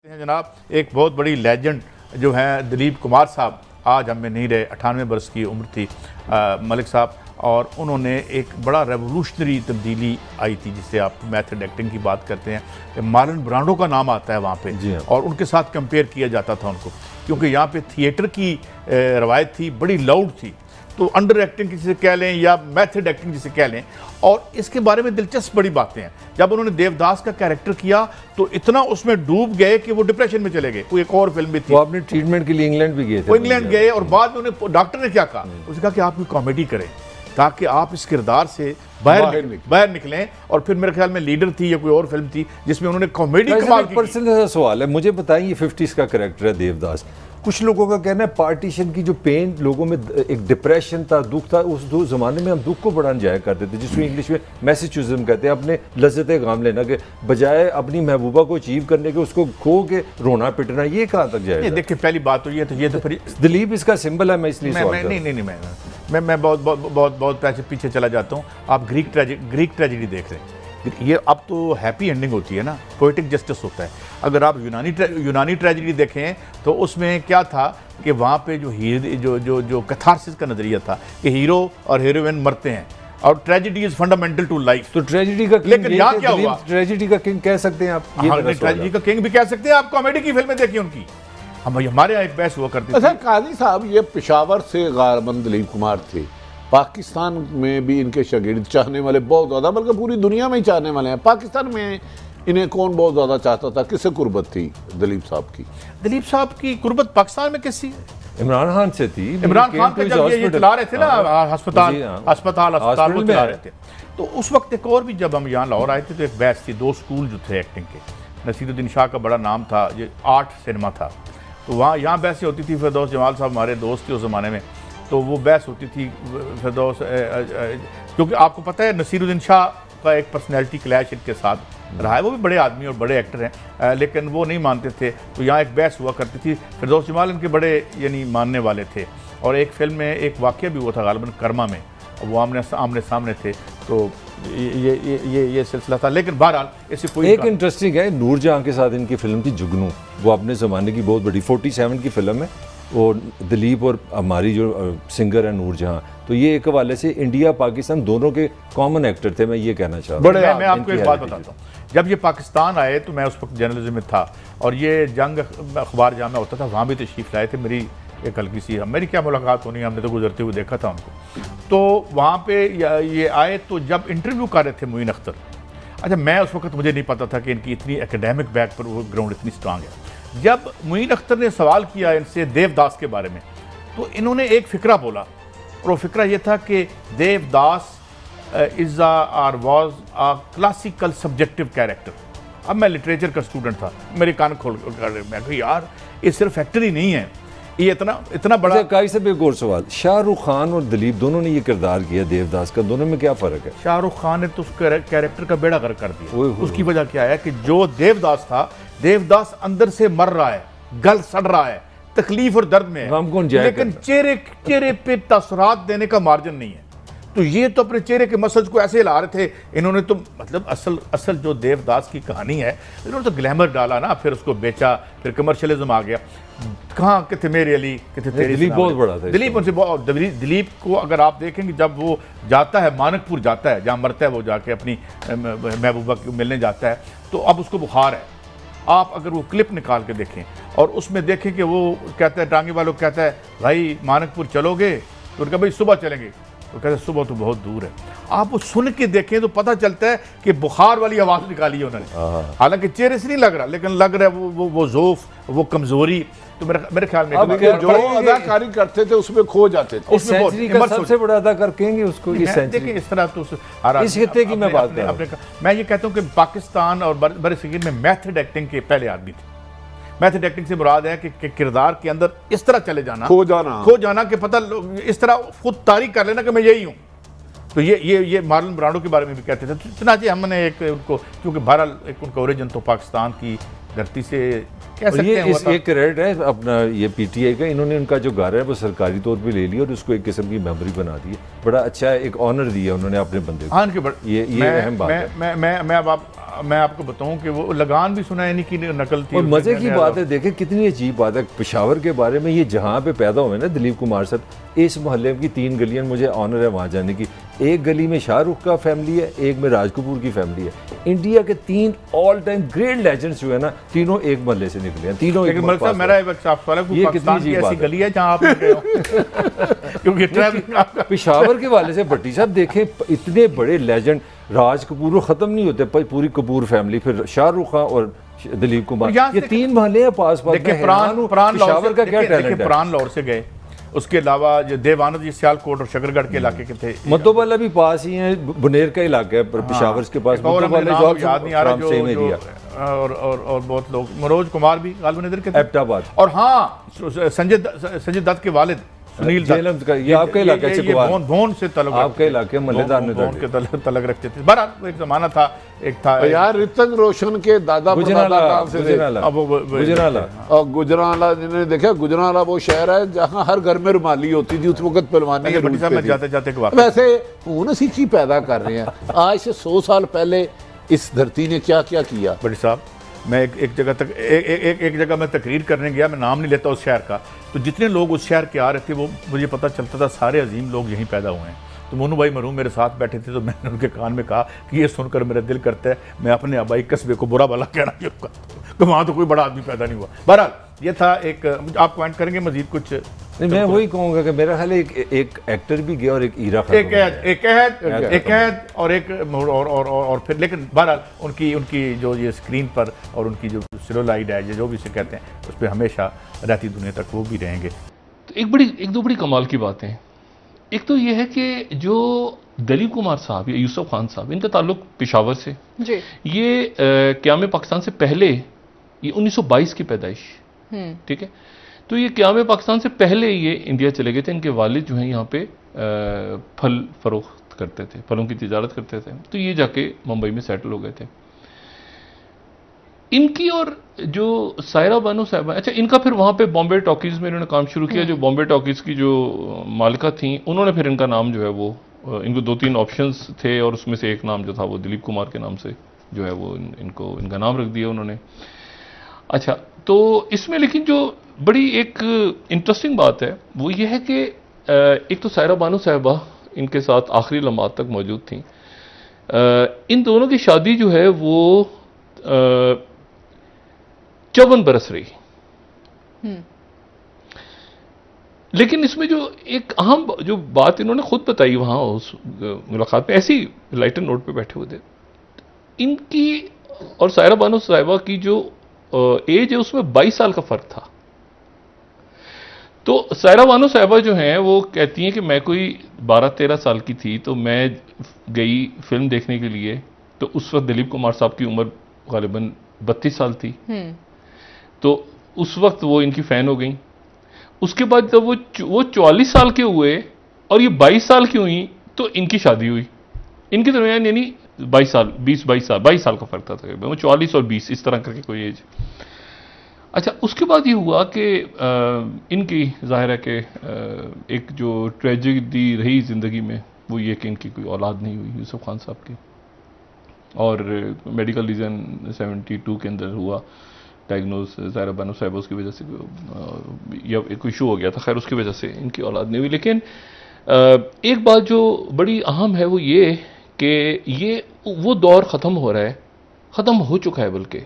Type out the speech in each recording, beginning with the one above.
हैं जनाब, एक बहुत बड़ी लेजेंड जो है दिलीप कुमार साहब, आज हमें नहीं रहे, 98 वर्ष की उम्र थी मलिक साहब, और उन्होंने एक बड़ा रेवोल्यूशनरी तब्दीली आई थी जिससे आप मेथड एक्टिंग की बात करते हैं। मार्लन ब्रांडो का नाम आता है वहाँ पे और उनके साथ कंपेयर किया जाता था उनको, क्योंकि यहाँ पे थिएटर की रवायत थी, बड़ी लाउड थी, तो अंडर एक्टिंग जिसे कह लें या मेथड एक्टिंग जिसे कह लें। और इसके बारे में दिलचस्प बड़ी बातें हैं, जब उन्होंने देवदास का कैरेक्टर किया तो इतना उसमें डूब गए कि वो डिप्रेशन में चले गए। कोई एक और फिल्म भी थी, वो अपने ट्रीटमेंट के लिए इंग्लैंड भी गए थे, वो इंग्लैंड गए और बाद में उन्हें डॉक्टर ने क्या कहा, उसने कहा कि आप कोई कॉमेडी करें ताकि आप इस किरदार से बाहर निकलें। और फिर मेरे ख्याल में लीडर थी या कोई और फिल्म थी जिसमें उन्होंने कॉमेडी कमाल की। पर्सनल सवाल है, मुझे बताएं, ये 50s का कैरेक्टर है देवदास, कुछ लोगों का कहना है पार्टीशन की जो पेन लोगों में एक डिप्रेशन था, दुख था, उस दो ज़माने में हम दुख को बड़ा एंजॉय करते थे, जिसको इंग्लिश में मैसेच्यूज़म कहते हैं, अपने लज्जत गाम लेना के बजाय अपनी महबूबा को अचीव करने के उसको खो के रोना पिटना, ये कहाँ तक जाएगा? देखिए पहली बात तो ये तो फिर दिलीप इसका सिंबल है, मैं इसलिए मैं बहुत पैसे पीछे चला जाता हूँ। आप ग्रीक ट्रेजेडी देख रहे हैं, ये अब तो हैप्पी एंडिंग होती है ना, पोएटिक जस्टिस होता है। अगर आप यूनानी ट्रेजेडी देखें तो उसमें क्या था कि वहाँ पे जो कैथारसिस का नज़रिया था कि हीरो और हीरोइन मरते हैं और tragedy is fundamental to life. तो ट्रेजेडी का लेकिन यहाँ क्या हुआ, ट्रेजेडी का किंग कह सकते हैं आप, ट्रेजेडी का किंग भी कह सकते हैं आप। कॉमेडी की फिल्में देखिए उनकी, हमारे यहाँ एक बहस हुआ करती थी। अच्छा काजी साहब, ये पेशावर से गारबंद दिलीप कुमार थे, पाकिस्तान में भी इनके शागिर्द चाहने वाले बहुत ज़्यादा, बल्कि पूरी दुनिया में ही चाहने वाले हैं। पाकिस्तान में इन्हें कौन बहुत ज़्यादा चाहता था, किससे कुर्बत थी दिलीप साहब की? दिलीप साहब की कुर्बत पाकिस्तान में किससे? इमरान खान से थी। इमरान खान का जब ये चला रहे थे ना अस्पताल वो चला रहे थे, तो उस वक्त एक और भी, जब हम यहाँ लाहौर आए थे तो एक बैच थी, दो स्कूल जो थे एक्टिंग के, नसीरुद्दीन शाह का बड़ा नाम था, ये आर्ट सिनेमा था, तो वहाँ यहाँ बहसें होती थी। फिरदौस जमाल साहब हमारे दोस्त थे उस ज़माने में, तो वो बहस होती थी फिरदौस, क्योंकि आपको पता है नसीरुद्दीन शाह का एक पर्सनैलिटी क्लैश इनके साथ रहा है, वो भी बड़े आदमी और बड़े एक्टर हैं, लेकिन वो नहीं मानते थे, तो यहाँ एक बहस हुआ करती थी। फिरदौस जमाल इनके बड़े यानी मानने वाले थे, और एक फिल्म में एक वाक़या भी हुआ था गालिबन कर्मा में, वो आमने सामने थे, तो ये सिलसिला था। लेकिन बहरहाल ऐसी कोई एक इंटरेस्टिंग है, नूरजहां के साथ इनकी फिल्म थी जुगनू, वो अपने ज़माने की बहुत बड़ी 47 की फिल्म है, और दिलीप और हमारी जो सिंगर है नूरजहां, तो ये एक हवाले से इंडिया पाकिस्तान दोनों के कॉमन एक्टर थे, मैं ये कहना चाह रहा हूँ। मैं आपको एक बात बताता हूँ, जब ये पाकिस्तान आए तो मैं उस वक्त जर्नलिज्म में था, और ये जंग अखबार जहाँ में होता था वहाँ भी तशरीफ़ लाए थे। मेरी एक हल्की सी, मेरी क्या मुलाकात होनी, हमने तो गुजरते हुए देखा था उनको, तो वहाँ पे ये आए, तो जब इंटरव्यू कर रहे थे मोइन अख्तर, अच्छा मैं उस वक्त मुझे नहीं पता था कि इनकी इतनी एकेडमिक बैक पर वो ग्राउंड इतनी स्ट्रांग है। जब मोइन अख्तर ने सवाल किया इनसे देवदास के बारे में, तो इन्होंने एक फ़िक्रा बोला, और वो फ़िक्रा ये था कि देवदास इज़ और was a classical subjective character. अब मैं लिटरेचर का स्टूडेंट था, मेरे कान खोल कर, मैं कहा यार ये सिर्फ एक्टर ही नहीं है, ये इतना बड़ा। काई से एक और सवाल, शाहरुख खान और दिलीप दोनों ने ये किरदार किया देवदास का, दोनों में क्या फ़र्क है? शाहरुख खान ने तो उस कैरेक्टर का बेड़ा गर्क कर दिया। उसकी वजह क्या है कि जो देवदास था, देवदास अंदर से मर रहा है, गल सड़ रहा है, तकलीफ और दर्द में है, लेकिन चेहरे पे तसरात देने का मार्जिन नहीं है। तो ये तो अपने चेहरे के मसल्स को ऐसे हिला रहे थे, इन्होंने तो मतलब असल जो देवदास की कहानी है, इन्होंने तो ग्लैमर डाला ना, फिर उसको बेचा, फिर कमर्शियलिज्म आ गया। कहाँ कितने मेरे अली, कितने तेरे, दिलीप बहुत बड़ा था। दिलीप उनसे बहुत, दिलीप को अगर आप देखेंगे, जब वो जाता है मानकपुर जाता है, जहाँ मरता है वो जाके अपनी महबूबा को मिलने जाता है, तो अब उसको बुखार है। आप अगर वो क्लिप निकाल के देखें और उसमें देखें कि वो कहता है, टांगे वालों कहता है भाई मानकपुर चलोगे, तो उनका भाई सुबह चलेंगे, तो कहते हैं सुबह तो बहुत दूर है। आप वो सुन के देखें तो पता चलता है कि बुखार वाली आवाज़ निकाली है उन्होंने, हालांकि चेहरे से नहीं लग रहा, लेकिन लग रहा है वो ज़ोफ, वो कमज़ोरी। तो मेरे ख्याल में जो अदाकारी करते थे उसमें खो जाते थे। सबसे बड़ा अदाकार कहेंगे उसको, देखिए इस तरह तो इस खित्ते की मैं बात कर रहा हूं। मैं ये कहता हूँ कि पाकिस्तान और बरसगीर में मेथड एक्टिंग के पहले आदमी थे। मेथड एक्टिंग से मुराद है कि किरदार के अंदर इस तरह चले जाना, खो जाना कि पता इस तरह खुद तारीख कर लेना कि मैं यही हूँ। तो ये मार्लन ब्रांडो के बारे में भी कहते थे। तो चुनाचे हमने एक उनको, क्योंकि बहरहाल एक उनका ओरिजिन तो पाकिस्तान की धरती से कह सकते हैं। ये क्रेडिट है अपना ये पीटीआई का, इन्होंने उनका जो घर है वो सरकारी तौर पे ले लिया और उसको एक किस्म की मेमोरी बना दी है। बड़ा अच्छा एक ऑनर दिया उन्होंने अपने बंदे को। हाँ, ये अहम बात है। मैं अब मैं आपको बताऊं कि वो लगान भी सुना है, की नकल थी। और मजे की बात है, देखें कितनी अजीब बात है पेशावर के बारे में। ये जहाँ पे पैदा हुए ना दिलीप कुमार साहब, इस मोहल्ले की 3 गलियां, मुझे ऑनर है वहाँ जाने की। एक गली में शाहरुख का फैमिली है, एक में राज कपूर की फैमिली है। इंडिया के 3 ऑल टाइम ग्रेट लेजेंड्स जो है ना, तीनों एक मोहल्ले से निकले हैं, तीनों। लेकिन मेरा एक साफ सवाल है, ये पाकिस्तान कितनी की अजीब ऐसी बात है। गली है जहाँ आप गए हो? क्योंकि ट्रैवलिंग पेशावर के वाले से भट्टी साहब देखें, इतने बड़े लेजेंड राज कपूर ख़त्म नहीं होते, पूरी कपूर फैमिली, फिर शाहरुख खान और दिलीप कुमार, ये 3 मोहल्ले हैं पास पास। देखिए प्राण पेशावर का क्या टैलेंट है। प्राण लाहौर से गए, उसके अलावा जो देवानंद जी सियालकोट और शकरगढ़ के इलाके के थे। मद्दोवाला भी पास ही है, बुनेर का इलाका है पेशावर के पास। याद नहीं आ रहा और बहुत लोग, मनोज कुमार भी गालबन इधर के थे, एबटाबाद। और हाँ संजय दत्त के वालिद सुनील दत्त का, ये आपका इलाका है, भोन से तलक, आपका इलाके मल्लेदार ने के तलक रखते थे। बहरहाल एक जमाना था, एक था यार ऋतिक रोशन के दादा गुजराला, गुजराला और गुजराला, जिन्होंने देखा गुजराला वो शहर है जहाँ हर घर में रुमाली होती थी उस वक्त, पहलवानी जाते जाते वैसे हूं सीखी पैदा कर रहे हैं। आज से 100 साल पहले इस धरती ने क्या क्या किया। बड़ी साहब, मैं एक जगह मैं तकरीर करने गया, मैं नाम नहीं लेता उस शहर का, तो जितने लोग उस शहर के आ रहे थे वो मुझे पता चलता था सारे अजीम लोग यहीं पैदा हुए हैं। तो मोनू भाई मरूम मेरे साथ बैठे थे, तो मैंने उनके कान में कहा कि ये सुनकर मेरा दिल करता है मैं अपने आबाई कस्बे को बुरा भला कहना चाहूँगा, तो वहाँ तो कोई बड़ा आदमी पैदा नहीं हुआ। बहरहाल ये था एक, आप पॉइंट करेंगे मजीद कुछ? नहीं, मैं वही कहूँगा कि मेरा ख्याल एक एक्टर भी गया और एक ईरा एक और एक और फिर, लेकिन बहरहाल उनकी जो ये स्क्रीन पर और उनकी जो सेलुलाइड है, जो भी इसे कहते हैं, उस पर हमेशा रहती दुनिया तक वो भी रहेंगे। तो एक दो बड़ी कमाल की बातें। एक तो ये है कि जो दिलीप कुमार साहब या यूसुफ खान साहब, इनका ताल्लुक पेशावर से जी। ये क़याम पाकिस्तान से पहले, ये 1922 की पैदाइश, ठीक है। तो ये क़याम पाकिस्तान से पहले ये इंडिया चले गए थे। इनके वालिद जो हैं यहाँ पे फल फरोख्त करते थे, फलों की तिजारत करते थे, तो ये जाके मुंबई में सेटल हो गए थे। इनकी और जो सायरा बानो साहिबा, अच्छा इनका फिर वहाँ पे बॉम्बे टॉकीज़ में इन्होंने काम शुरू किया। जो बॉम्बे टॉकीज़ की जो मालिका थी, उन्होंने फिर इनका नाम जो है वो, इनको 2-3 ऑप्शंस थे और उसमें से एक नाम जो था वो दिलीप कुमार के नाम से जो है वो इनका नाम रख दिया उन्होंने। अच्छा, तो इसमें लेकिन जो बड़ी एक इंटरेस्टिंग बात है वो ये है कि एक तो सायरा बानो साहिबा इनके साथ आखिरी लम्हात तक मौजूद थी। इन दोनों की शादी जो है वो 54 बरस रही। लेकिन इसमें जो एक अहम जो बात इन्होंने खुद बताई वहाँ उस मुलाकात में, ऐसी लाइटर नोट पे बैठे हुए थे, इनकी और सायरा बानो साहिबा की जो एज है उसमें 22 साल का फ़र्क था। तो सायरा बानो साहिबा जो हैं वो कहती हैं कि मैं कोई 12-13 साल की थी तो मैं गई फिल्म देखने के लिए, तो उस वक्त दिलीप कुमार साहब की उम्र गालिबन 32 साल थी। तो उस वक्त वो इनकी फ़ैन हो गई। उसके बाद जब वो 44 साल के हुए और ये 22 साल की हुई तो इनकी शादी हुई। इनके दरमियान यानी 22 साल 22 साल का फ़र्क था तकरीबन, वो 44 और 20 इस तरह करके कोई एज। अच्छा, उसके बाद ये हुआ कि इनकी ज़ाहिर है कि एक जो ट्रेजेडी रही ज़िंदगी में वो ये कि इनकी कोई औलाद नहीं हुई यूसुफ खान साहब की, और मेडिकल रीज़न 72 के अंदर हुआ डायग्नोज सायरा बानो साहिबा, उसकी वजह से या कोई इशू हो गया था, खैर उसकी वजह से इनकी औलाद नहीं हुई। लेकिन एक बात जो बड़ी अहम है वो ये कि ये वो दौर ख़त्म हो रहा है, ख़त्म हो चुका है बल्कि,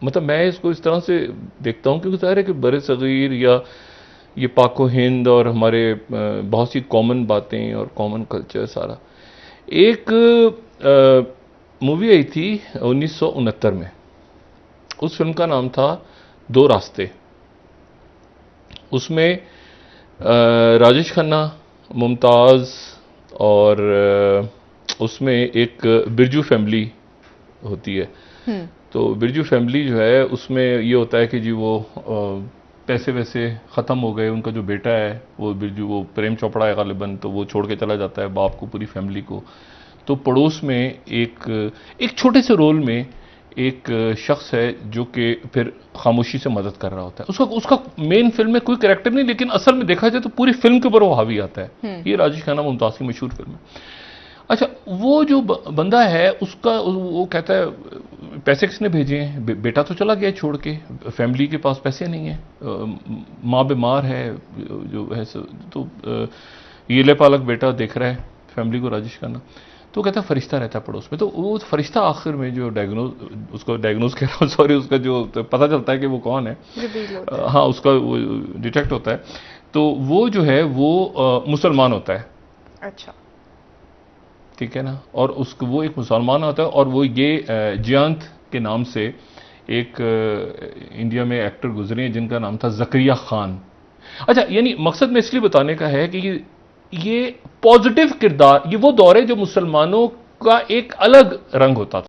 मतलब मैं इसको इस तरह से देखता हूँ क्योंकि ज़ाहिर है कि बड़े सग़ीर या ये पाको हिंद और हमारे बहुत सी कॉमन बातें और कॉमन कल्चर सारा। एक मूवी आई थी 1969 में, उस फिल्म का नाम था 2 रास्ते। उसमें राजेश खन्ना, मुमताज़ और उसमें एक बिरजू फैमिली होती है। तो बिरजू फैमिली जो है उसमें ये होता है कि जी वो पैसे वैसे ख़त्म हो गए, उनका जो बेटा है वो बिरजू, वो प्रेम चोपड़ा है गालिबन, तो वो छोड़ के चला जाता है बाप को, पूरी फैमिली को। तो पड़ोस में एक छोटे से रोल में एक शख्स है जो कि फिर खामोशी से मदद कर रहा होता है। उसका मेन फिल्म में कोई कैरेक्टर नहीं, लेकिन असल में देखा जाए तो पूरी फिल्म के ऊपर वो हावी आता है। ये राजेश खन्ना मुमताज़ की मशहूर फिल्म है। अच्छा, वो जो बंदा है उसका, वो कहता है पैसे किसने भेजे हैं? बेटा तो चला गया छोड़ के, फैमिली के पास पैसे नहीं है, माँ बीमार है, जो है तो ये पालक बेटा देख रहा है फैमिली को राजिश करना। तो कहता फरिश्ता रहता है पड़ोस में, तो वो फरिश्ता आखिर में जो उसको डायग्नोज कह रहा हूँ, सॉरी, उसका जो पता चलता है कि वो कौन है, हाँ, उसका वो डिटेक्ट होता है, तो वो जो है वो मुसलमान होता है। अच्छा, ठीक है ना, और उसको वो एक मुसलमान होता है, और वो ये जयंत के नाम से एक इंडिया में एक्टर गुजरे हैं जिनका नाम था जकरिया खान। अच्छा, यानी मकसद में इसलिए बताने का है कि ये पॉजिटिव किरदार, ये वो दौर है जो मुसलमानों का एक अलग रंग होता था।